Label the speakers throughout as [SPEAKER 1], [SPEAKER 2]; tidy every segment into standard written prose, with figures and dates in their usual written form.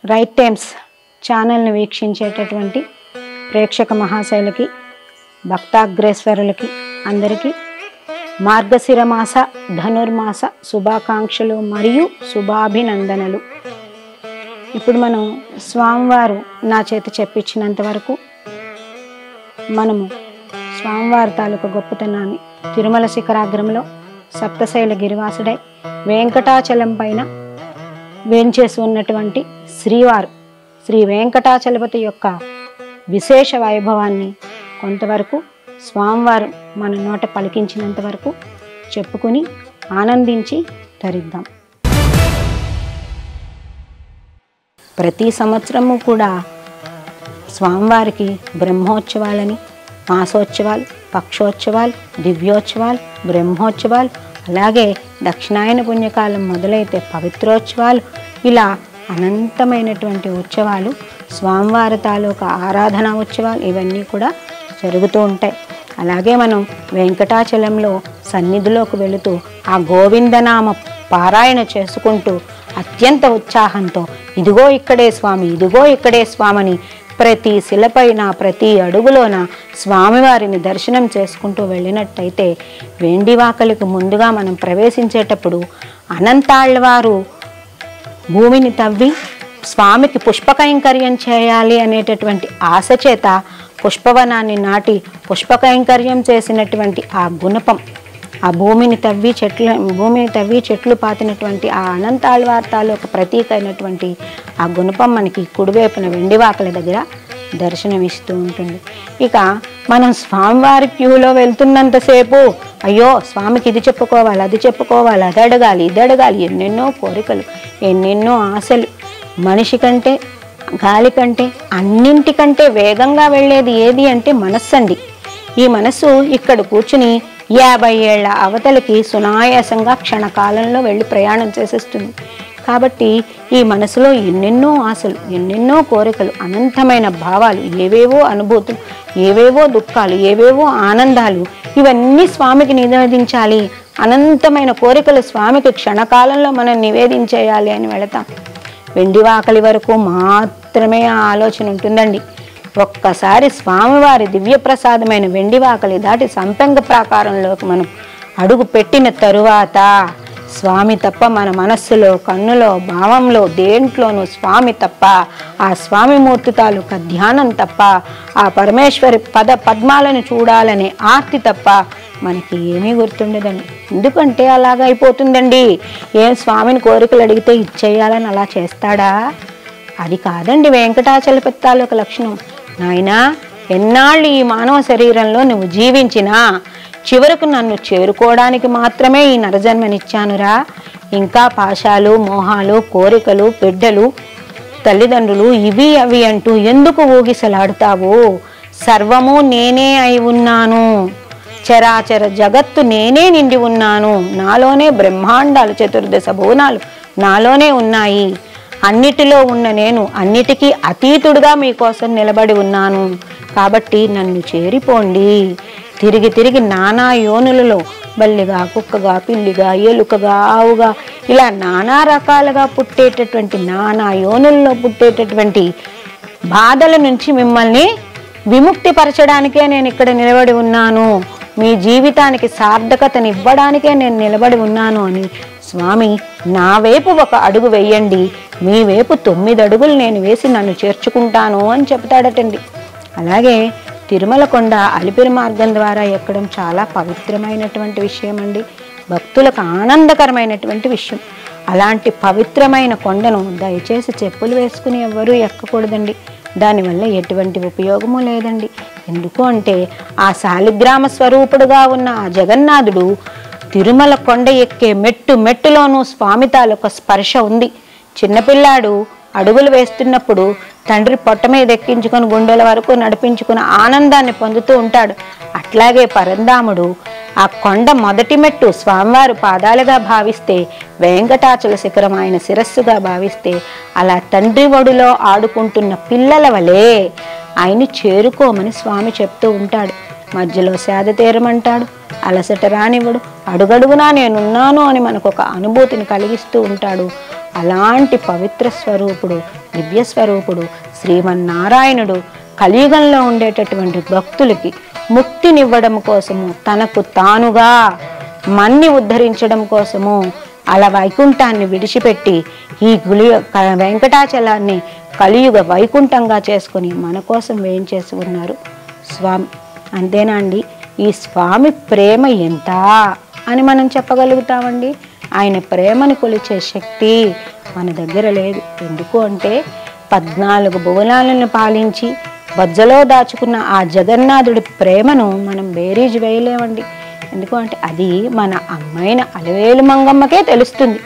[SPEAKER 1] Right times ఛానల్ని వీక్షించేటటువంటి ప్రేక్షక మహాశైలకి భక్తాగ్రేశ్వరులకి అందరికీ మార్గశిర మాస ధనుర్మాస శుభాకాంక్షలు మరియు శుభాభినందనలు. ఇప్పుడు మనం స్వామివారు నా చేత చెప్పించినంత వరకు మనము స్వామివారి తాలూకు గొప్పతనాన్ని తిరుమల శిఖరాగ్రంలో సప్తశైల గిరివాసుడై వెంకటాచలం పైన వేంచేసి ఉన్నటువంటి శ్రీవారు శ్రీ వెంకటాచలపతి యొక్క విశేష వైభవాన్ని కొంతవరకు స్వామివారు మన నోట పలికించినంత వరకు చెప్పుకుని ఆనందించి తరిద్దాం. ప్రతి సంవత్సరము కూడా స్వామివారికి బ్రహ్మోత్సవాలని, మాసోత్సవాలు, పక్షోత్సవాలు, దివ్యోత్సవాలు, బ్రహ్మోత్సవాలు, అలాగే దక్షిణాయన పుణ్యకాలం మొదలైతే పవిత్రోత్సవాలు, ఇలా అనంతమైనటువంటి ఉత్సవాలు, స్వామివారి తాలూకా ఆరాధనా ఉత్సవాలు ఇవన్నీ కూడా జరుగుతూ ఉంటాయి. అలాగే మనం వెంకటాచలంలో సన్నిధిలోకి వెళుతూ ఆ గోవిందనామ పారాయణ చేసుకుంటూ అత్యంత ఉత్సాహంతో ఇదిగో ఇక్కడే స్వామి, ఇదిగో ఇక్కడే స్వామిని ప్రతి శిలపైన ప్రతి అడుగులోన స్వామివారిని దర్శనం చేసుకుంటూ వెళ్ళినట్టయితే వెండివాకలికి ముందుగా మనం ప్రవేశించేటప్పుడు అనంతాళ్వారు భూమిని తవ్వి స్వామికి పుష్పకైంకర్యం చేయాలి అనేటటువంటి ఆశ చేత పుష్పవనాన్ని నాటి పుష్పకైంకర్యం చేసినటువంటి ఆ గుణపం, ఆ భూమిని తవ్వి చెట్లు పాతినటువంటి ఆ అనంతాళ్వార్ తాలూకు ప్రతీక అయినటువంటి ఆ గుణపం మనకి కుడివైపున వెండివాకల దగ్గర దర్శనమిస్తూ ఉంటుంది. ఇక మనం స్వామివారి క్యూలో వెళ్తున్నంతసేపు అయ్యో స్వామికి ఇది చెప్పుకోవాలి, అది చెప్పుకోవాలి, అది అడగాలి, ఇది అడగాలి, ఎన్నెన్నో కోరికలు, ఎన్నెన్నో ఆశలు. మనిషి కంటే, గాలి కంటే, అన్నింటికంటే వేగంగా వెళ్ళేది ఏది అంటే మనస్సు అండి. ఈ మనస్సు ఇక్కడ కూర్చుని 50 ఏళ్ల అవతలకి సునాయాసంగా క్షణకాలంలో వెళ్ళి ప్రయాణం చేసేస్తుంది. కాబట్టి ఈ మనసులో ఎన్నెన్నో ఆశలు, ఎన్నెన్నో కోరికలు, అనంతమైన భావాలు, ఏవేవో అనుభూతులు, ఏవేవో దుఃఖాలు, ఏవేవో ఆనందాలు, ఇవన్నీ స్వామికి నివేదించాలి, అనంతమైన కోరికలు స్వామికి క్షణకాలంలో మనం నివేదించేయాలి అని వెళతాం. వెండివాకలి వరకు మాత్రమే ఆ ఆలోచన ఉంటుందండి. ఒక్కసారి స్వామివారి దివ్యప్రసాదమైన వెండివాకలి దాటి సంపెంగ ప్రాకారంలోకి మనం అడుగు పెట్టిన తరువాత స్వామి తప్ప మన మనస్సులో, కన్నులో, భావంలో దేంట్లోనూ స్వామి తప్ప, ఆ స్వామి మూర్తి తాలూకా ధ్యానం తప్ప, ఆ పరమేశ్వరి పద్మాలను చూడాలనే ఆర్తి తప్ప మనకి ఏమీ గుర్తుండదండి. ఎందుకంటే అలాగ అయిపోతుందండి. ఏం స్వామిని కోరికలు అడిగితే ఇచ్చేయాలని అలా చేస్తాడా? అది కాదండి వెంకటాచలపతి తాలూకా లక్షణం. నాయనా, ఎన్నాళ్ళు ఈ మానవ శరీరంలో నువ్వు జీవించినా చివరకు నన్ను చేరుకోవడానికి మాత్రమే ఈ నరజన్మనిచ్చానురా. ఇంకా పాశాలు, మోహాలు, కోరికలు, బిడ్డలు, తల్లిదండ్రులు, ఇవి అవి అంటూ ఎందుకు ఊగిసలాడుతావు? సర్వము నేనే అయి ఉన్నాను, చరాచర జగత్తు నేనే నిండి ఉన్నాను, నాలోనే బ్రహ్మాండాలు, చతుర్దశ భువనాలు నాలోనే ఉన్నాయి. అన్నిటిలో ఉన్న నేను అన్నిటికీ అతీతుడుగా మీకోసం నిలబడి ఉన్నాను. కాబట్టి నన్ను చేరిపోండి. తిరిగి తిరిగి నానా యోనులలో బల్లిగా, కుక్కగా, పిల్లిగా, ఎలుకగా, ఆవుగా, ఇలా నానా రకాలుగా పుట్టేటటువంటి నానా యోనులలో పుట్టేటటువంటి బాధల నుంచి మిమ్మల్ని విముక్తి పరచడానికే నేను ఇక్కడ నిలబడి ఉన్నాను. మీ జీవితానికి సార్థకతనివ్వడానికే నేను నిలబడి ఉన్నాను అని స్వామి నా వైపు ఒక అడుగు వేయండి, మీ వైపు 9 అడుగులు నేను వేసి నన్ను చేర్చుకుంటాను అని చెప్తాడటండి. అలాగే తిరుమల కొండ అలిపిరి మార్గం ద్వారా ఎక్కడం చాలా పవిత్రమైనటువంటి విషయం అండి. భక్తులకు ఆనందకరమైనటువంటి విషయం. అలాంటి పవిత్రమైన కొండను దయచేసి చెప్పులు వేసుకుని ఎవ్వరూ ఎక్కకూడదండి. దానివల్ల ఎటువంటి ఉపయోగము లేదండి. ఎందుకు అంటే ఆ శాలిగ్రామ స్వరూపుడుగా ఉన్న ఆ జగన్నాథుడు తిరుమల కొండ ఎక్కే మెట్టులోనూ స్వామి తాలూకా స్పర్శ ఉంది. చిన్నపిల్లాడు అడుగులు వేస్తున్నప్పుడు తండ్రి పొట్ట మీద ఎక్కించుకొని గుండెల వరకు నడిపించుకుని ఆనందాన్ని పొందుతూ ఉంటాడు. అట్లాగే పరంధాముడు ఆ కొండ మొదటి మెట్టు స్వామివారు పాదాలుగా భావిస్తే, వెంకటాచల శిఖరం ఆయన శిరస్సుగా భావిస్తే, అలా తండ్రి ఒడిలో ఆడుకుంటున్న పిల్లల వలె ఆయన్ని చేరుకోమని స్వామి చెప్తూ ఉంటాడు. మధ్యలో సేద తీరమంటాడు, అలసట రానివ్వడు, అడుగడుగునా నేనున్నాను అని మనకు ఒక అనుభూతిని కలిగిస్తూ ఉంటాడు. అలాంటి పవిత్ర స్వరూపుడు, దివ్య స్వరూపుడు శ్రీమన్నారాయణుడు కలియుగంలో ఉండేటటువంటి భక్తులకి ముక్తినివ్వడం కోసము, తనకు తానుగా మన్ని ఉద్ధరించడం కోసము అలా వైకుంఠాన్ని విడిచిపెట్టి ఈ వెంకటాచలాన్ని కలియుగ వైకుంఠంగా చేసుకొని మన కోసం వేయించేసి ఉన్నారు స్వామి. అంతేనా అండి? ఈ స్వామి ప్రేమ ఎంత అని మనం చెప్పగలుగుతామండి? ఆయన ప్రేమని కొలిచే శక్తి మన దగ్గర లేదు. ఎందుకు అంటే 14 భువనాలను పాలించి బజ్జలో దాచుకున్న ఆ జగన్నాథుడి ప్రేమను మనం బేరీజు వేయలేమండి. ఎందుకు అంటే అది మన అమ్మైన అలవేలు మంగమ్మకే తెలుస్తుంది.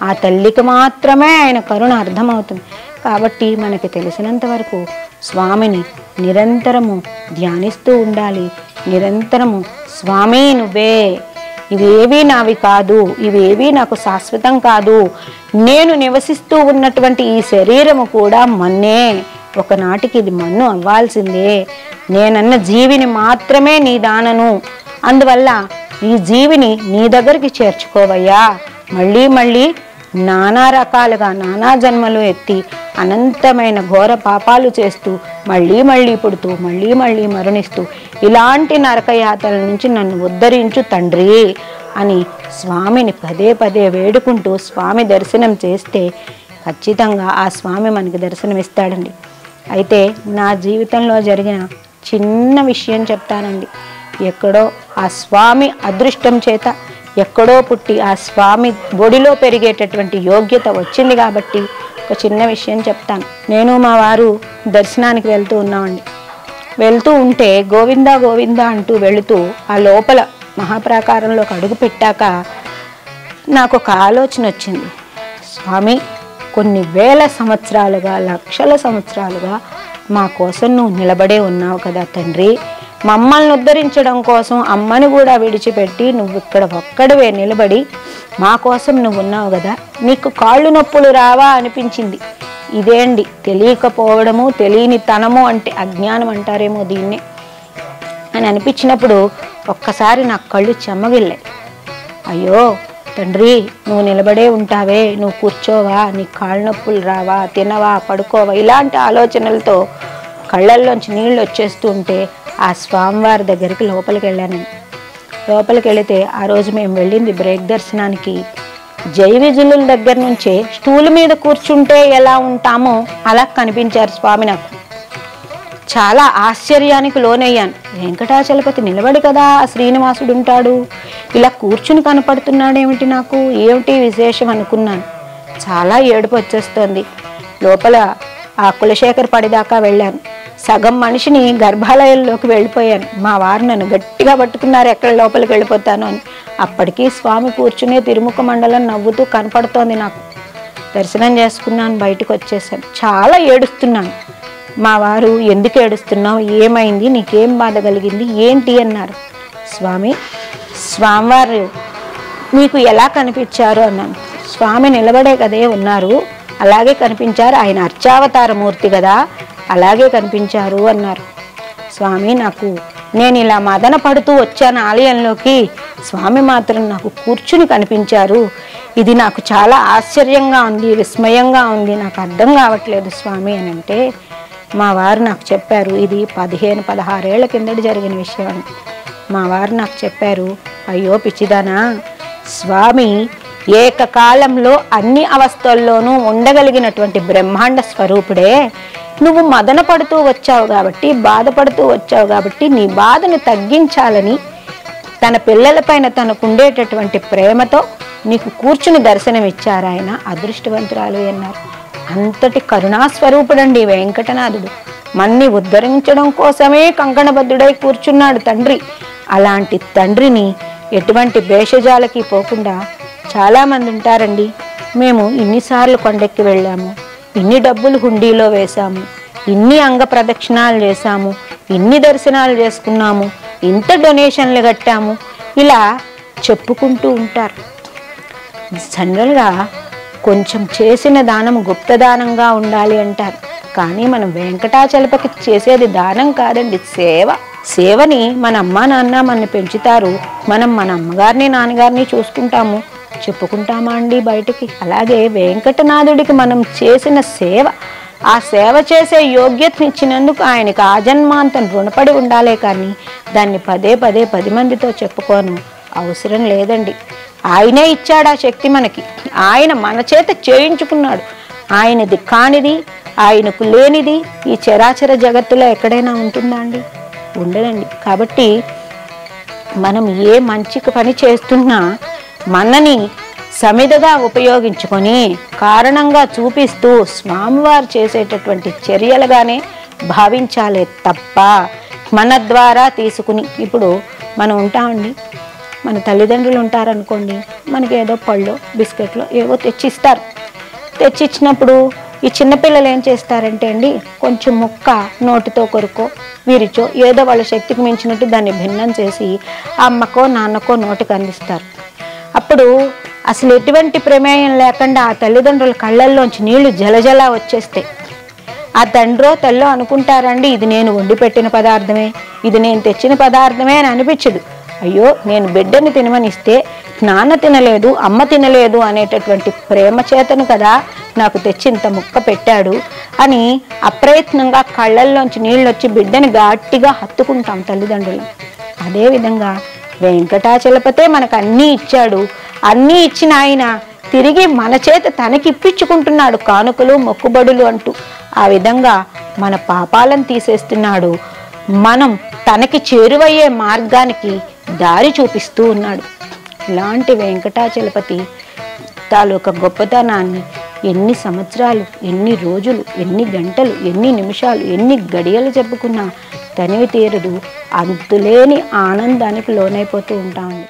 [SPEAKER 1] ఆ తల్లికి మాత్రమే ఆయన కరుణ అర్థమవుతుంది. కాబట్టి మనకి తెలిసినంత వరకు స్వామిని నిరంతరము ధ్యానిస్తూ ఉండాలి. నిరంతరము స్వామి నువ్వే, ఇవేవీ నావి కాదు, ఇవేవీ నాకు శాశ్వతం కాదు, నేను నివసిస్తూ ఉన్నటువంటి ఈ శరీరము కూడా మన్నే, ఒకనాటికి ఇది మన్ను అవ్వాల్సిందే, నేనన్న జీవిని మాత్రమే నీ దానను, అందువల్ల ఈ జీవిని నీ దగ్గరికి చేర్చుకోవయ్యా. మళ్ళీ మళ్ళీ నానా రకాలుగా నానా జన్మలు ఎత్తి అనంతమైన ఘోర పాపాలు చేస్తూ మళ్ళీ మళ్ళీ పుడుతూ మళ్ళీ మళ్ళీ మరణిస్తూ ఇలాంటి నరకయాతల నుంచి నన్ను ఉద్ధరించు తండ్రి అని స్వామిని పదే పదే వేడుకుంటూ స్వామి దర్శనం చేస్తే ఖచ్చితంగా ఆ స్వామి మనకి దర్శనమిస్తాడండి. అయితే నా జీవితంలో జరిగిన చిన్న విషయం చెప్తానండి. ఎక్కడో ఆ స్వామి అదృష్టం చేత ఎక్కడో పుట్టి ఆ స్వామి బొడిలో పెరిగేటటువంటి యోగ్యత వచ్చింది కాబట్టి ఒక చిన్న విషయం చెప్తాను. నేను మా వారు దర్శనానికి వెళ్తూ ఉన్నామండి. వెళ్తూ ఉంటే గోవిందా గోవిందా అంటూ వెళుతూ ఆ లోపల మహాప్రాకారంలోకి అడుగు పెట్టాక నాకు ఒక ఆలోచన వచ్చింది. స్వామి, కొన్ని వేల సంవత్సరాలుగా లక్షల సంవత్సరాలుగా మా కోసం నువ్వు నిలబడే ఉన్నావు కదా తండ్రి, మమ్మల్ని ఉద్ధరించడం కోసం అమ్మని కూడా విడిచిపెట్టి నువ్వు ఇక్కడ ఒక్కడవే నిలబడి మా కోసం నువ్వు ఉన్నావు కదా, నీకు కాళ్ళు నొప్పులు రావా అనిపించింది. ఇదే అండి తెలియకపోవడము, తెలియని తనము అంటే అజ్ఞానం అంటారేమో దీన్నే అని అనిపించినప్పుడు ఒక్కసారి నా కళ్ళు చెమ్మగిల్లాయి. అయ్యో తండ్రి, నువ్వు నిలబడే ఉంటావే, నువ్వు కూర్చోవా, నీ కాళ్ళు నొప్పులు రావా, తినవా, పడుకోవా, ఇలాంటి ఆలోచనలతో కళ్ళల్లోంచి నీళ్ళు వచ్చేస్తూ ఉంటే ఆ స్వామివారి దగ్గరికి లోపలికి వెళ్ళానండి. లోపలికి వెళితే ఆ రోజు మేము వెళ్ళింది బ్రేక్ దర్శనానికి. జైవిజుల దగ్గర నుంచే స్టూల్ మీద కూర్చుంటే ఎలా ఉంటామో అలా కనిపించారు స్వామి. నాకు చాలా ఆశ్చర్యానికి లోనయ్యాను. వెంకటాచలపతి నిలబడి కదా ఆ శ్రీనివాసుడు ఉంటాడు, ఇలా కూర్చుని కనపడుతున్నాడేమిటి, నాకు ఏమిటి విశేషం అనుకున్నాను. చాలా ఏడుపు వచ్చేస్తోంది. లోపల ఆ కులశేఖర్ పడిదాకా వెళ్ళాను. సగం మనిషిని గర్భాలయంలోకి వెళ్ళిపోయాను. మా వారు నన్ను గట్టిగా పట్టుకున్నారు, ఎక్కడ లోపలికి వెళ్ళిపోతాను అని. అప్పటికీ స్వామి కూర్చునే తిరుముఖ మండలం నవ్వుతూ కనపడుతోంది నాకు. దర్శనం చేసుకున్నాను, బయటకు వచ్చేసాను. చాలా ఏడుస్తున్నాను. మా వారు ఎందుకు ఏడుస్తున్నావు, ఏమైంది, నీకేం బాధ కలిగింది, ఏంటి అన్నారు. స్వామివారు మీకు ఎలా కనిపించారు అన్నాను. స్వామి నిలబడే కదే ఉన్నారు, అలాగే కనిపించారు, ఆయన అర్చావతార మూర్తి కదా, అలాగే కనిపించారు అన్నారు. స్వామి, నేను ఇలా మదన పడుతూ వచ్చాను ఆలయంలోకి, స్వామి మాత్రం నాకు కూర్చుని కనిపించారు. ఇది నాకు చాలా ఆశ్చర్యంగా ఉంది, విస్మయంగా ఉంది, నాకు అర్థం కావట్లేదు స్వామి అని అంటే మా వారు నాకు చెప్పారు, ఇది 15-16 ఏళ్ల కిందటి జరిగిన విషయం అని. మా వారు నాకు చెప్పారు, అయ్యో పిచ్చిదానా, స్వామి ఏకకాలంలో అన్ని అవస్థల్లోనూ ఉండగలిగినటువంటి బ్రహ్మాండ స్వరూపుడే. నువ్వు మదన పడుతూ వచ్చావు కాబట్టి, బాధపడుతూ వచ్చావు కాబట్టి, నీ బాధను తగ్గించాలని తన పిల్లలపైన తనకుండేటటువంటి ప్రేమతో నీకు కూర్చుని దర్శనం ఇచ్చారు. ఆయన అదృష్టవంతురాలు అన్నారు. అంతటి కరుణాస్వరూపుడండి వెంకటనాథుడు. మన్ని ఉద్ధరించడం కోసమే కంకణబద్ధుడై కూర్చున్నాడు తండ్రి. అలాంటి తండ్రిని ఎటువంటి భేషజాలకి పోకుండా చాలామంది ఉంటారండి. మేము ఇన్నిసార్లు కొండెక్కి వెళ్ళాము, ఇన్ని డబ్బులు హుండీలో వేశాము, ఇన్ని అంగ ప్రదక్షిణాలు చేశాము, ఇన్ని దర్శనాలు చేసుకున్నాము, ఇంత డొనేషన్లు కట్టాము, ఇలా చెప్పుకుంటూ ఉంటారు. జనరల్గా కొంచెం చేసిన దానం గుప్తదానంగా ఉండాలి అంటారు. కానీ మనం వెంకటాచలపతికి చేసేది దానం కాదండి, సేవ. సేవని మన అమ్మ నాన్న మనని పెంచుతారు, మనం మన అమ్మగారిని నాన్నగారిని చూసుకుంటాము, చెప్పుకుంటామా అండి బయటికి? అలాగే వెంకటనాథుడికి మనం చేసిన సేవ, ఆ సేవ చేసే యోగ్యతనిచ్చినందుకు ఆయనకు ఆజన్మాంతం రుణపడి ఉండాలే కానీ దాన్ని పదే పదే 10 మందితో చెప్పుకోను అవసరం లేదండి. ఆయనే ఇచ్చాడు ఆ శక్తి మనకి, ఆయన మన చేత చేయించుకున్నాడు. ఆయనది కానిది, ఆయనకు లేనిది ఈ చరాచర జగత్తులో ఎక్కడైనా ఉంటుందా అండి? ఉండదండి. కాబట్టి మనం ఏ మంచి పని చేస్తున్నా మనని సమిధగా ఉపయోగించుకొని కారణంగా చూపిస్తూ స్వామివారు చేసేటటువంటి చర్యలుగానే భావించాలే తప్ప మన ద్వారా తీసుకుని, ఇప్పుడు మనం ఉంటామండి, మన తల్లిదండ్రులు ఉంటారనుకోండి, మనకి ఏదో పళ్ళు బిస్కెట్లు ఏవో తెచ్చిస్తారు. తెచ్చిచ్చినప్పుడు ఈ చిన్నపిల్లలు ఏం చేస్తారంటే అండి, కొంచెం ముక్క నోటితో కొరుకో విరిచో ఏదో వాళ్ళ శక్తికి మించినట్టు దాన్ని భిన్నం చేసి అమ్మకో నాన్నకో నోటికి అందిస్తారు. అప్పుడు అసలు ఎటువంటి ప్రమేయం లేకుండా ఆ తల్లిదండ్రుల కళ్ళల్లోంచి నీళ్లు జలజల వచ్చేస్తాయి. ఆ తండ్రో తల్లో అనుకుంటారండి, ఇది నేను వండి పెట్టిన పదార్థమే, ఇది నేను తెచ్చిన పదార్థమే అని అనిపించదు. అయ్యో నేను బిడ్డని తినమనిస్తే నాన్న తినలేదు, అమ్మ తినలేదు అనేటటువంటి ప్రేమ చేతను కదా నాకు తెచ్చి ఇంత ముక్క పెట్టాడు అని అప్రయత్నంగా కళ్ళల్లోంచి నీళ్ళు వచ్చి బిడ్డని గట్టిగా హత్తుకుంటాం తల్లిదండ్రులు. అదేవిధంగా వెంకటాచలపతే మనకు అన్నీ ఇచ్చాడు, అన్నీ ఇచ్చిన ఆయన తిరిగి మన చేత తనకి ఇప్పించుకుంటున్నాడు కానుకలు మొక్కుబడులు అంటూ. ఆ విధంగా మన పాపాలను తీసేస్తున్నాడు, మనం తనకి చేరువయ్యే మార్గానికి దారి చూపిస్తూ ఉన్నాడు. ఇలాంటి వెంకటాచలపతి తాలూకా గొప్పతనాన్ని ఎన్ని సంవత్సరాలు, ఎన్ని రోజులు, ఎన్ని గంటలు, ఎన్ని నిమిషాలు, ఎన్ని గడియలు చెప్పుకున్నా తనివి తీరదు. అంతులేని ఆనందానికి లోనైపోతూ ఉంటామండి.